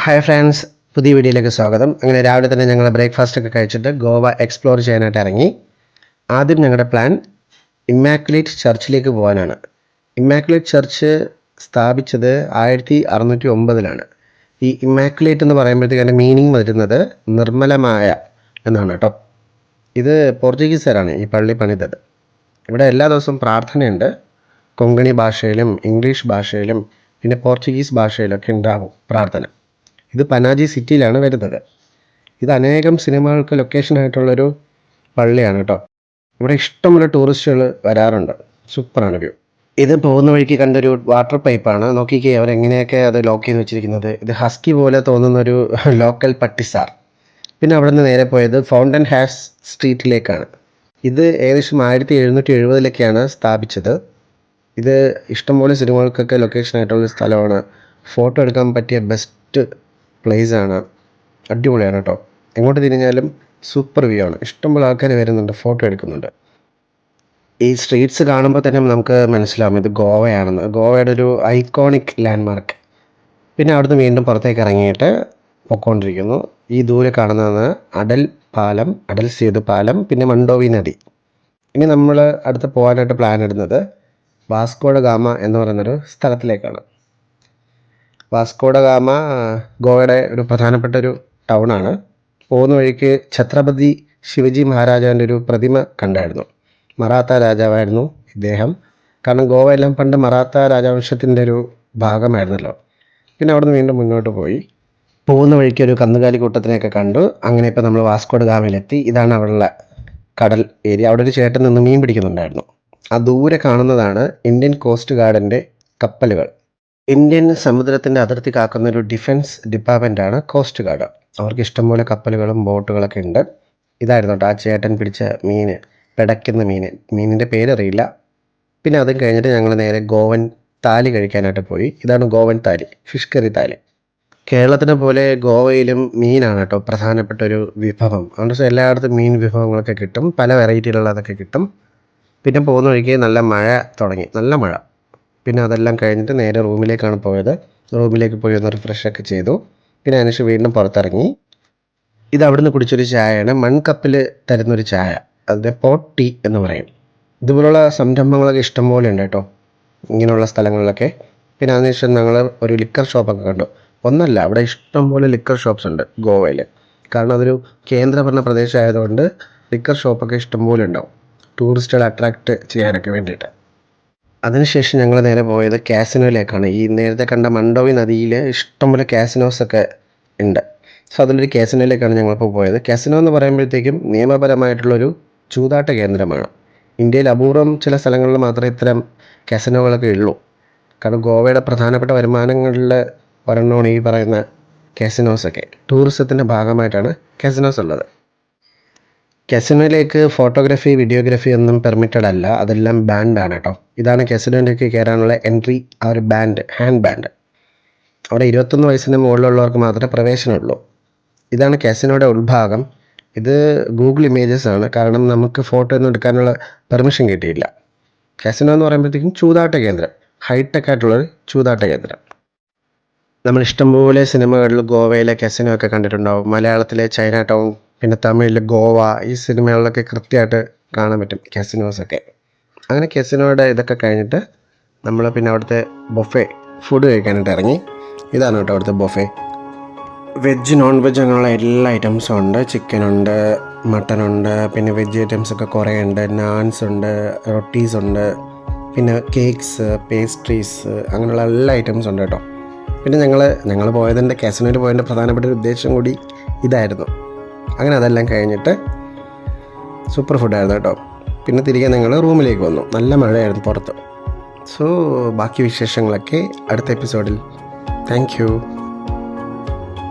Hi friends, പുതിയ വീഡിയോയിലേക്ക് സ്വാഗതം. അങ്ങനെ രാവിലെ തന്നെ ഞങ്ങൾ ബ്രേക്ക്ഫാസ്റ്റ് ഒക്കെ കഴിച്ചിട്ട് ഗോവ എക്സ്പ്ലോർ ചെയ്യാനായിട്ട് ഇറങ്ങി. ആദ്യം ഞങ്ങളുടെ പ്ലാൻ ഇമ്മാക്കുലേറ്റ് ചർച്ചിലേക്ക് പോകാനാണ്. ഇമ്മാക്കുലേറ്റ് ചർച്ച് സ്ഥാപിച്ചത് 1609 ഈ ഇമ്മാക്കുലേറ്റ് എന്ന് പറയുമ്പോഴത്തേക്ക് അതിൻ്റെ മീനിങ് വരുന്നത് നിർമ്മലമായ എന്നാണ് കേട്ടോ. ഇത് പോർച്ചുഗീസുകാരാണ് ഈ പള്ളി പണിതത്. ഇവിടെ എല്ലാ ദിവസവും പ്രാർത്ഥനയുണ്ട്. കൊങ്കണി ഭാഷയിലും ഇംഗ്ലീഷ് ഭാഷയിലും പിന്നെ പോർച്ചുഗീസ് ഭാഷയിലൊക്കെ ഉണ്ടാകും പ്രാർത്ഥന. ഇത് പനാജി സിറ്റിയിലാണ് വരുന്നത്. ഇത് അനേകം സിനിമകൾക്ക് ലൊക്കേഷനായിട്ടുള്ളൊരു പള്ളിയാണ് കേട്ടോ. ഇവിടെ ഇഷ്ടംപോലെ ടൂറിസ്റ്റുകൾ വരാറുണ്ട്. സൂപ്പറാണ് വ്യൂ. ഇത് പോകുന്ന വഴിക്ക് കണ്ടൊരു വാട്ടർ പൈപ്പാണ്. നോക്കിക്കേ അവരെങ്ങനെയൊക്കെ അത് ലോക്ക് ചെയ്ത് വെച്ചിരിക്കുന്നത്. ഇത് ഹസ്കി പോലെ തോന്നുന്നൊരു ലോക്കൽ പട്ടിസാർ. പിന്നെ അവിടെ നിന്ന് നേരെ പോയത് ഫൗണ്ടൻ ഹാസ് സ്ട്രീറ്റിലേക്കാണ്. ഇത് ഏകദേശം 1770 സ്ഥാപിച്ചത്. ഇത് ഇഷ്ടംപോലെ സിനിമകൾക്കൊക്കെ ലൊക്കേഷനായിട്ടുള്ള സ്ഥലമാണ്. ഫോട്ടോ എടുക്കാൻ പറ്റിയ ബെസ്റ്റ് പ്ലേസാണ്. അടിപൊളിയാണ് കേട്ടോ. എങ്ങോട്ട് തിരിഞ്ഞാലും സൂപ്പർ വ്യൂ ആണ്. ഇഷ്ടംപോലെ ആൾക്കാർ വരുന്നുണ്ട്, ഫോട്ടോ എടുക്കുന്നുണ്ട്. ഈ സ്ട്രീറ്റ്സ് കാണുമ്പോൾ തന്നെ നമുക്ക് മനസ്സിലാവും ഇത് ഗോവയാണെന്ന്. ഗോവയുടെ ഒരു ഐക്കോണിക് ലാൻഡ്മാർക്ക്. പിന്നെ അവിടുന്ന് വീണ്ടും പുറത്തേക്ക് ഇറങ്ങിയിട്ട് പൊയ്ക്കൊണ്ടിരിക്കുന്നു. ഈ ദൂരെ കാണുന്നതാണ് അടൽ സേതു പാലം, പിന്നെ മണ്ടോവി നദി. ഇനി നമ്മൾ അടുത്ത് പോകാനായിട്ട് പ്ലാൻ ഇടുന്നത് വാസ്കോഡ ഗാമ എന്ന് പറയുന്നൊരു സ്ഥലത്തിലേക്കാണ്. വാസ്കോഡ ഗാമ ഗോവയുടെ ഒരു പ്രധാനപ്പെട്ട ഒരു ടൗണാണ്. പോകുന്ന വഴിക്ക് ഛത്രപതി ശിവജി മഹാരാജാവിൻ്റെ ഒരു പ്രതിമ കണ്ടായിരുന്നു. മറാത്ത രാജാവായിരുന്നു ഇദ്ദേഹം. കാരണം ഗോവ എല്ലാം പണ്ട് മറാത്ത രാജവംശത്തിൻ്റെ ഒരു ഭാഗമായിരുന്നല്ലോ. പിന്നെ അവിടെ നിന്ന് വീണ്ടും മുന്നോട്ട് പോയി. പോകുന്ന വഴിക്ക് ഒരു കന്നുകാലി കൂട്ടത്തിനെയൊക്കെ കണ്ടു. അങ്ങനെ ഇപ്പോൾ നമ്മൾ വാസ്കോഡ ഗാമയിലെത്തി. ഇതാണ് അവിടെയുള്ള കടൽ ഏരിയ. അവിടെ ഒരു ചേട്ടൻ നിന്ന് മീൻ പിടിക്കുന്നുണ്ടായിരുന്നു. ആ ദൂരെ കാണുന്നതാണ് ഇന്ത്യൻ കോസ്റ്റ് ഗാർഡിൻ്റെ കപ്പലുകൾ. ഇന്ത്യൻ സമുദ്രത്തിൻ്റെ അതിർത്തി കാക്കുന്ന ഒരു ഡിഫൻസ് ഡിപ്പാർട്ട്മെൻറ്റാണ് കോസ്റ്റ് ഗാർഡ്. അവർക്ക് ഇഷ്ടംപോലെ കപ്പലുകളും ബോട്ടുകളൊക്കെ ഉണ്ട്. ഇതായിരുന്നു കേട്ടോ ആ ചേട്ടൻ പിടിച്ച മീൻ, പിടയ്ക്കുന്ന മീനിൻ്റെ പേരറിയില്ല. പിന്നെ അതും കഴിഞ്ഞിട്ട് ഞങ്ങൾ നേരെ ഗോവൻ താലി കഴിക്കാനായിട്ട് പോയി. ഇതാണ് ഗോവൻ താലി, ഫിഷ് കറി താലി. കേരളത്തിനെ പോലെ ഗോവയിലും മീനാണ് കേട്ടോ പ്രധാനപ്പെട്ട ഒരു വിഭവം. അതുകൊണ്ട് എല്ലായിടത്തും മീൻ വിഭവങ്ങളൊക്കെ കിട്ടും, പല വെറൈറ്റിയിലുള്ളതൊക്കെ കിട്ടും. പിന്നെ പോകുന്ന വഴിക്ക് നല്ല മഴ തുടങ്ങി, നല്ല മഴ. പിന്നെ അതെല്ലാം കഴിഞ്ഞിട്ട് നേരെ റൂമിലേക്കാണ് പോയത്. റൂമിലേക്ക് പോയി ഒന്ന് റിഫ്രഷൊക്കെ ചെയ്തു. പിന്നെ അതിനുശേഷം വീണ്ടും പുറത്തിറങ്ങി. ഇത് അവിടുന്ന് കുടിച്ചൊരു ചായയാണ്, മൺകപ്പിൽ തരുന്നൊരു ചായ. അതിൻ്റെ പോട്ട് ടീ എന്ന് പറയും. ഇതുപോലുള്ള സംരംഭങ്ങളൊക്കെ ഇഷ്ടംപോലെ ഉണ്ട് കേട്ടോ ഇങ്ങനെയുള്ള സ്ഥലങ്ങളിലൊക്കെ. പിന്നെ അതിനുശേഷം ഞങ്ങൾ ഒരു ലിക്കർ ഷോപ്പൊക്കെ കണ്ടു. ഒന്നല്ല, അവിടെ ഇഷ്ടംപോലെ ലിക്കർ ഷോപ്സ് ഉണ്ട് ഗോവയിൽ. കാരണം അതൊരു കേന്ദ്രഭരണ പ്രദേശമായതുകൊണ്ട് ലിക്കർ ഷോപ്പൊക്കെ ഇഷ്ടംപോലെ ഉണ്ടാവും ടൂറിസ്റ്റുകളെ അട്രാക്റ്റ് ചെയ്യാനൊക്കെ വേണ്ടിയിട്ട്. അതിനുശേഷം ഞങ്ങൾ നേരെ പോയത് കാസിനോയിലേക്കാണ്. ഈ നേരത്തെ കണ്ട മണ്ടോവി നദിയിൽ ഇഷ്ടംപോലെ കാസിനോസൊക്കെ ഉണ്ട്. സോ അതിലൊരു കാസിനോയിലേക്കാണ് ഞങ്ങളിപ്പോൾ പോയത്. കാസിനോ എന്ന് പറയുമ്പോഴത്തേക്കും നിയമപരമായിട്ടുള്ളൊരു ചൂതാട്ട കേന്ദ്രമാണ്. ഇന്ത്യയിൽ അപൂർവം ചില സ്ഥലങ്ങളിൽ മാത്രമേ ഇത്തരം കാസിനോകളൊക്കെ ഉള്ളൂ. കാരണം ഗോവയുടെ പ്രധാനപ്പെട്ട വരുമാനങ്ങളിൽ ഒരെണ്ണമാണ് ഈ പറയുന്ന കാസിനോസൊക്കെ. ടൂറിസത്തിൻ്റെ ഭാഗമായിട്ടാണ് കാസിനോസ് ഉള്ളത്. കാസിനോയിലേക്ക് ഫോട്ടോഗ്രാഫി, വീഡിയോഗ്രാഫി ഒന്നും പെർമിറ്റഡ് അല്ല, അതെല്ലാം ബാൻഡാണ് കേട്ടോ. ഇതാണ് കാസിനോയിലേക്ക് കയറാനുള്ള എൻട്രി, ആ ഒരു ബാൻഡ്, ഹാൻഡ് ബാൻഡ്. അവിടെ 21 വയസ്സിന് മുകളിലുള്ളവർക്ക് മാത്രമേ പ്രവേശനമുള്ളൂ. ഇതാണ് കാസിനോയുടെ ഉൾഭാഗം. ഇത് ഗൂഗിൾ ഇമേജസ് ആണ്, കാരണം നമുക്ക് ഫോട്ടോ ഒന്നും എടുക്കാനുള്ള പെർമിഷൻ കിട്ടിയില്ല. കാസിനോ എന്ന് പറയുമ്പോഴത്തേക്കും ചൂതാട്ട കേന്ദ്രം, ഹൈടെക് ആയിട്ടുള്ളൊരു ചൂതാട്ട കേന്ദ്രം. നമ്മൾ ഇഷ്ടംപോലെ സിനിമകളിൽ ഗോവയിലെ കാസിനോ ഒക്കെ കണ്ടിട്ടുണ്ടാവും. മലയാളത്തിലെ ചൈന ടൗൺ, പിന്നെ തമിഴിലെ ഗോവ, ഈ സിനിമകളിലൊക്കെ കൃത്യമായിട്ട് കാണാൻ പറ്റും കാസിനോസൊക്കെ. അങ്ങനെ കാസിനോയുടെ ഇതൊക്കെ കഴിഞ്ഞിട്ട് നമ്മൾ പിന്നെ അവിടുത്തെ ബൊഫെ ഫുഡ് കഴിക്കാനായിട്ട് ഇറങ്ങി. ഇതാണ് കേട്ടോ അവിടുത്തെ ബൊഫെ. വെജ്, നോൺ വെജ് അങ്ങനെയുള്ള എല്ലാ ഐറ്റംസും ഉണ്ട്. ചിക്കനുണ്ട്, മട്ടനുണ്ട്, പിന്നെ വെജ് ഐറ്റംസൊക്കെ കുറേ ഉണ്ട്. നാൻസ് ഉണ്ട്, റൊട്ടീസ് ഉണ്ട്, പിന്നെ കേക്ക്സ്, പേസ്ട്രീസ്, അങ്ങനെയുള്ള എല്ലാ ഐറ്റംസും ഉണ്ട് കേട്ടോ. പിന്നെ ഞങ്ങൾ പോയതിൻ്റെ കാസിനോയിൽ പോയതിൻ്റെ പ്രധാനപ്പെട്ട ഒരു ഉദ്ദേശം കൂടി ഇതായിരുന്നു. അങ്ങനെ അതെല്ലാം കഴിഞ്ഞിട്ട് സൂപ്പർ ഫുഡായിരുന്നു കേട്ടോ. പിന്നെ തിരികെ ഞങ്ങൾ റൂമിലേക്ക് വന്നു. നല്ല മഴയായിരുന്നു പുറത്ത്. സോ ബാക്കി വിശേഷങ്ങളൊക്കെ അടുത്ത എപ്പിസോഡിൽ. Thank you.